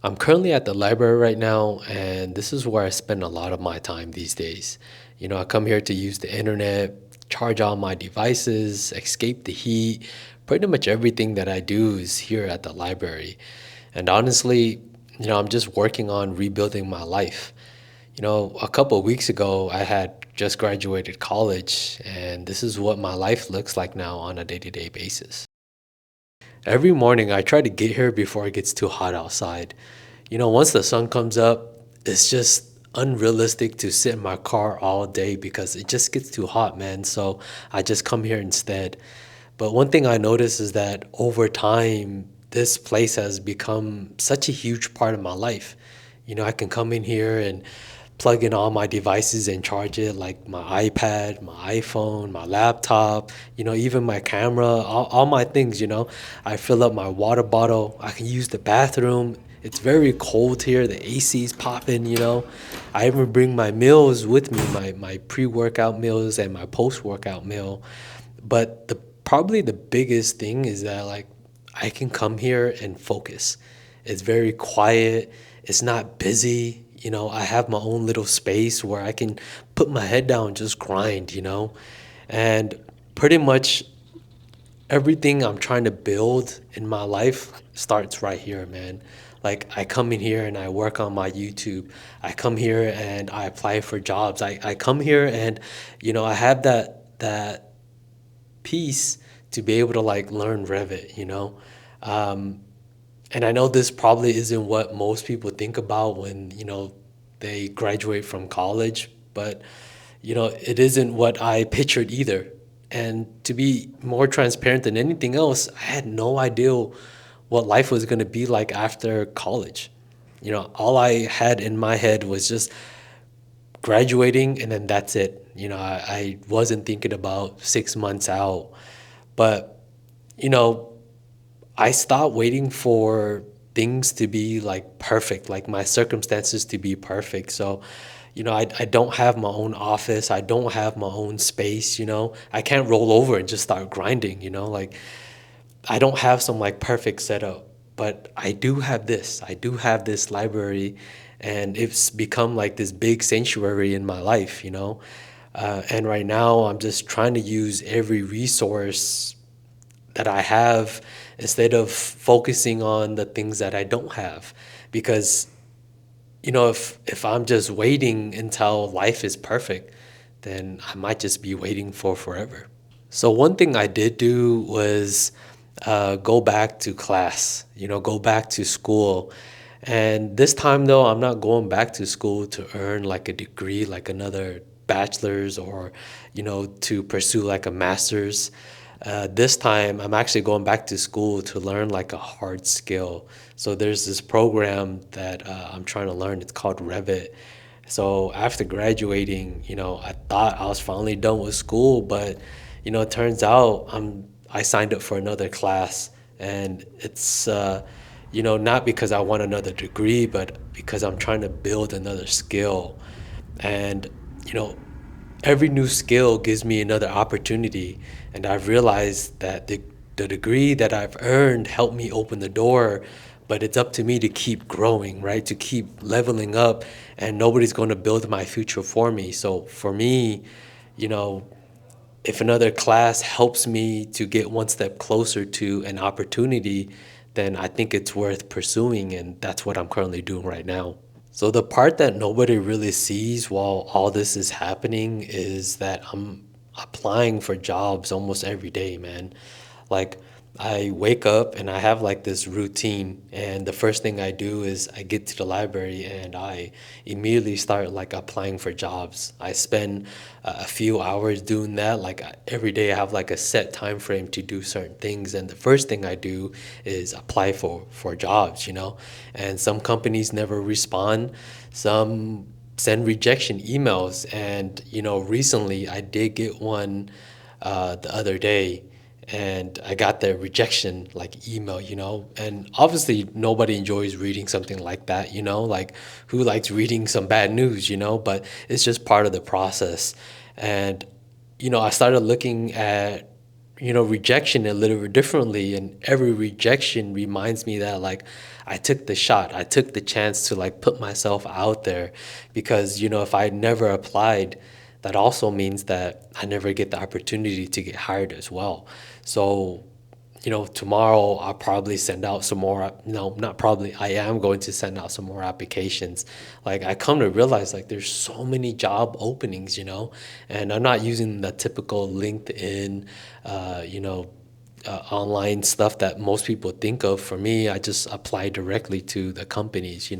I'm currently at the library right now, and this is where I spend a lot of my time these days. I come here to use the internet, charge all my devices, escape the heat. Pretty much everything that I do is here at the library. And honestly, I'm just working on rebuilding my life. A couple of weeks ago, I had just graduated college, and this is what my life looks like now on a day-to-day basis. Every morning, I try to get here before it gets too hot outside. Once the sun comes up, it's just unrealistic to sit in my car all day because it just gets too hot, man. So I just come here instead. But one thing I notice is that over time, this place has become such a huge part of my life. I can come in here and plug in all my devices and charge it, like my iPad, my iPhone, my laptop, even my camera, all my things. I fill up my water bottle. I can use the bathroom. It's very cold here. The AC is popping. I even bring my meals with me, my pre-workout meals and my post-workout meal. But the probably the biggest thing is that like I can come here and focus. It's very quiet. It's not busy. I have my own little space where I can put my head down and just grind. And pretty much everything I'm trying to build in my life starts right here, man. Like I come in here and I work on my YouTube. I come here and I apply for jobs. I come here and I have that piece to be able to like learn Revit. Um, and I know this probably isn't what most people think about when, they graduate from college, but it isn't what I pictured either. And to be more transparent than anything else, I had no idea what life was going to be like after college. All I had in my head was just graduating and then that's it. I wasn't thinking about 6 months out. But, you know, I stopped waiting for things to be like perfect, like my circumstances to be perfect. So, I don't have my own office. I don't have my own space. I can't roll over and just start grinding. Like I don't have some like perfect setup, but I do have this. I do have this library, and it's become like this big sanctuary in my life. And right now, I'm just trying to use every resource that I have instead of focusing on the things that I don't have. Because, if I'm just waiting until life is perfect, then I might just be waiting for forever. So one thing I did do was go back to class, go back to school. And this time though, I'm not going back to school to earn like a degree, like another bachelor's or, to pursue like a master's. This time, I'm actually going back to school to learn like a hard skill. So there's this program that I'm trying to learn. It's called Revit. So after graduating, I thought I was finally done with school, but it turns out I signed up for another class, and it's not because I want another degree, but because I'm trying to build another skill. And you know, every new skill gives me another opportunity, and I've realized that the degree that I've earned helped me open the door, but it's up to me to keep growing, right? To keep leveling up, and nobody's going to build my future for me. So for me, you know, if another class helps me to get one step closer to an opportunity, then I think it's worth pursuing, and that's what I'm currently doing right now. So the part that nobody really sees while all this is happening is that I'm applying for jobs almost every day, man. Like I wake up and I have like this routine, and the first thing I do is I get to the library and I immediately start like applying for jobs. I spend a few hours doing that. Like every day I have like a set time frame to do certain things, and the first thing I do is apply for jobs. And some companies never respond. Some send rejection emails, and recently I did get one the other day, and I got the rejection like email. And obviously nobody enjoys reading something like that. Like who likes reading some bad news? But it's just part of the process. And I started looking at rejection a little bit differently, and every rejection reminds me that like I took the shot, I took the chance to like put myself out there, because if I never applied, that also means that I never get the opportunity to get hired as well. So tomorrow I'll probably send out some more. No, not probably. I am going to send out some more applications. Like I come to realize like there's so many job openings, and I'm not using the typical LinkedIn, online stuff that most people think of. For me, I just apply directly to the companies,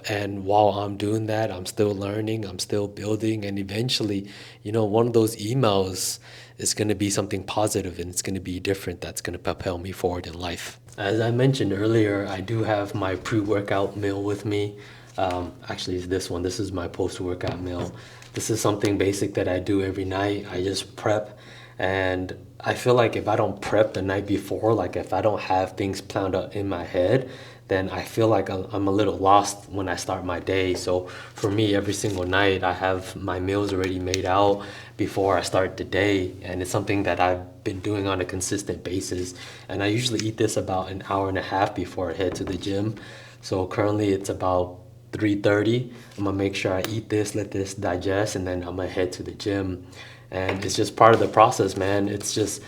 and while I'm doing that, I'm still learning, I'm still building, and eventually, one of those emails is going to be something positive, and it's going to be different, that's going to propel me forward in life. As I mentioned earlier, I do have my pre-workout meal with me. Actually, it's this one. This is my post-workout meal. This is something basic that I do every night. I just prep, and I feel like if I don't prep the night before, like if I don't have things planned out in my head, then I feel like I'm a little lost when I start my day. So for me, every single night, I have my meals already made out before I start the day. And it's something that I've been doing on a consistent basis. And I usually eat this about an hour and a half before I head to the gym. So currently it's about 3:30. I'm gonna make sure I eat this, let this digest, and then I'm gonna head to the gym. And it's just part of the process, man. It's just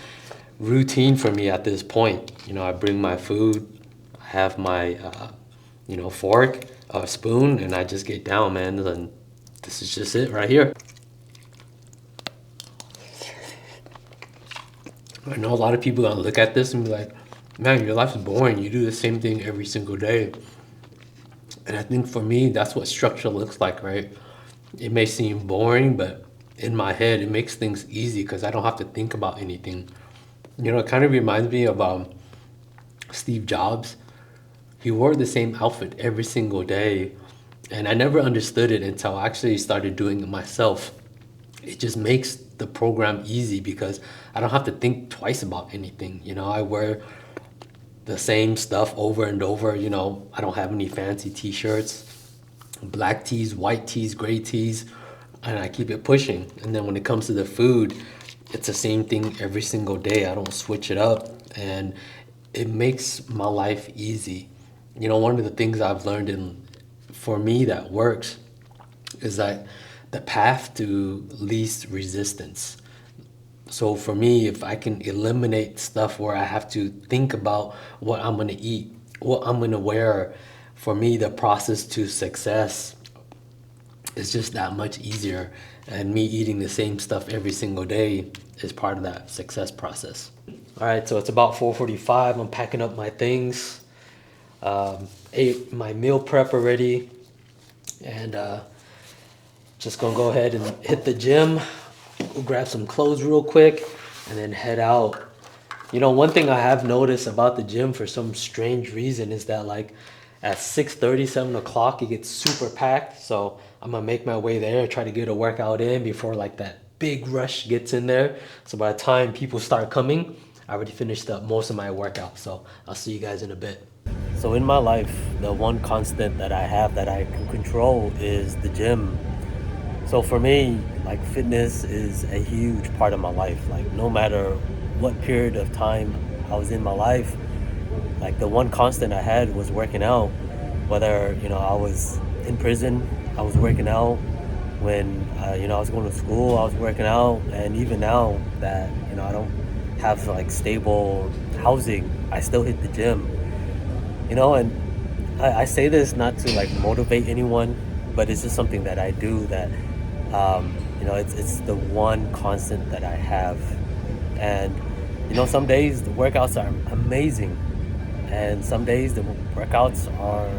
routine for me at this point. I bring my food, I have my fork, a spoon, and I just get down, man. And this is just it right here. I know a lot of people gonna look at this and be like, man, your life is boring. You do the same thing every single day. And I think for me, that's what structure looks like, right? It may seem boring, but in my head, it makes things easy because I don't have to think about anything. It kind of reminds me of Steve Jobs. He wore the same outfit every single day, and I never understood it until I actually started doing it myself. It just makes the program easy because I don't have to think twice about anything. I wear the same stuff over and over. I don't have any fancy t-shirts, black tees, white tees, gray tees, and I keep it pushing. And then when it comes to the food, it's the same thing every single day. I don't switch it up, and it makes my life easy. One of the things I've learned for me that works is that the path to least resistance. So for me, if I can eliminate stuff where I have to think about what I'm gonna eat, what I'm gonna wear, for me, the process to success is just that much easier. And me eating the same stuff every single day is part of that success process. All right, so it's about 4:45. I'm packing up my things. Ate my meal prep already, and just gonna go ahead and hit the gym. Go grab some clothes real quick, and then head out. One thing I have noticed about the gym for some strange reason is that like at 6:30, 7 o'clock, it gets super packed. So I'm gonna make my way there, try to get a workout in before like that big rush gets in there. So by the time people start coming, I already finished up most of my workout. So I'll see you guys in a bit. So in my life, the one constant that I have that I can control is the gym. So for me, like fitness is a huge part of my life. Like no matter what period of time I was in my life, like the one constant I had was working out. Whether, I was in prison, I was working out. When, I was going to school, I was working out. And even now that, I don't have like stable housing, I still hit the gym. And I say this not to like motivate anyone, but it's just something that I do that, it's the one constant that I have. And, some days the workouts are amazing, and some days the workouts are,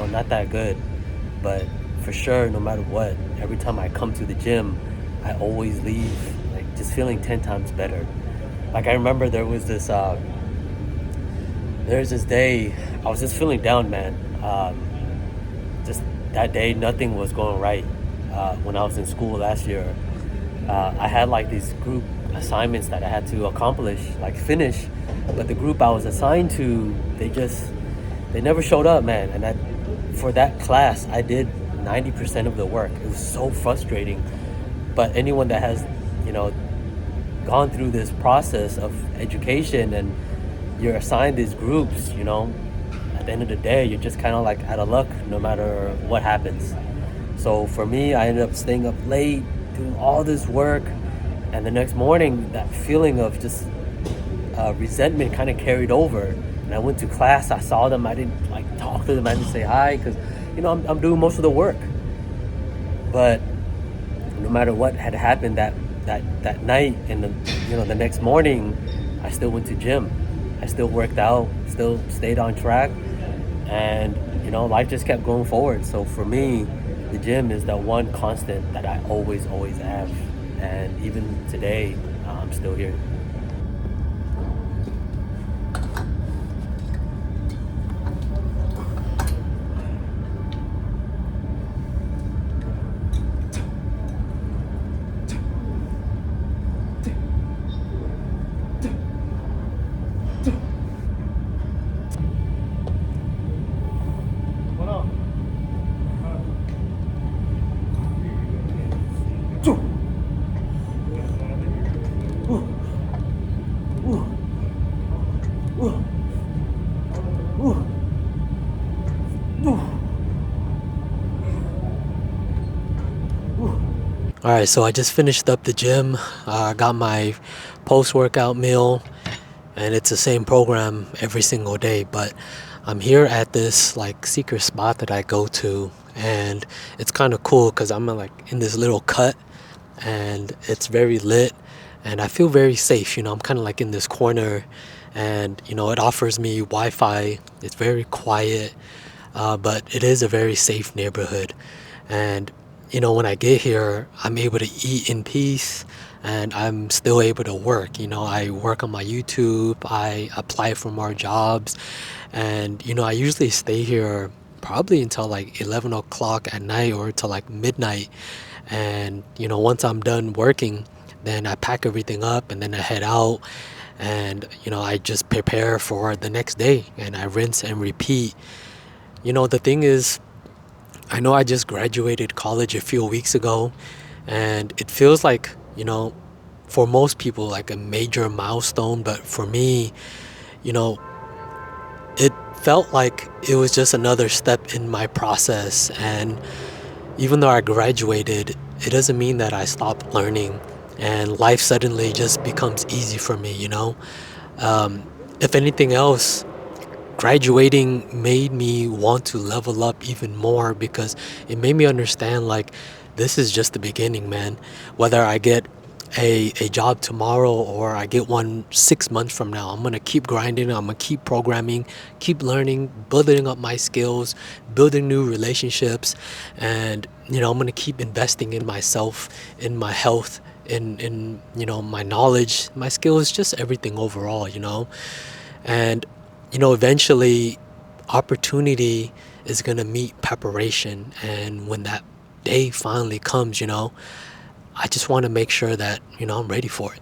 not that good. But for sure, no matter what, every time I come to the gym, I always leave like just feeling 10 times better. Like I remember there's this day I was just feeling down, man. Just that day, nothing was going right. When I was in school last year, I had like these group assignments that I had to accomplish, like finish. But the group I was assigned to, they never showed up, man. And for that class, I did 90% of the work. It was so frustrating. But anyone that has, gone through this process of education and you're assigned these groups, at the end of the day, you're just kind of like out of luck no matter what happens. So for me, I ended up staying up late, doing all this work, and the next morning, that feeling of just resentment kind of carried over. And I went to class, I saw them, I didn't like talk to them, I didn't say hi because, I'm doing most of the work. But no matter what had happened that night and the next morning, I still went to gym. I still worked out, still stayed on track, and life just kept going forward. So for me, the gym is the one constant that I always have, and even today, I'm still here. All right, so I just finished up the gym. Got my post-workout meal, and it's the same program every single day. But I'm here at this like secret spot that I go to, and it's kind of cool because I'm like in this little cut, and it's very lit, and I feel very safe. I'm kind of like in this corner, and it offers me Wi-Fi. It's very quiet, but it is a very safe neighborhood. And when I get here, I'm able to eat in peace and I'm still able to work. I work on my YouTube, I apply for more jobs, and I usually stay here probably until like 11 o'clock at night or till like midnight. And once I'm done working, then I pack everything up and then I head out, and I just prepare for the next day and I rinse and repeat. The thing is, I know I just graduated college a few weeks ago, and it feels like, for most people, like a major milestone. But for me, you know, it felt like it was just another step in my process. And even though I graduated, it doesn't mean that I stopped learning and life suddenly just becomes easy for me. Um, if anything else, graduating made me want to level up even more because it made me understand like this is just the beginning, man. Whether I get a job tomorrow or I get one 6 months from now, I'm gonna keep grinding, I'm gonna keep programming, keep learning, building up my skills, building new relationships, and I'm gonna keep investing in myself, in my health, in my knowledge, my skills, just everything overall. And eventually opportunity is going to meet preparation, and when that day finally comes, I just want to make sure that I'm ready for it.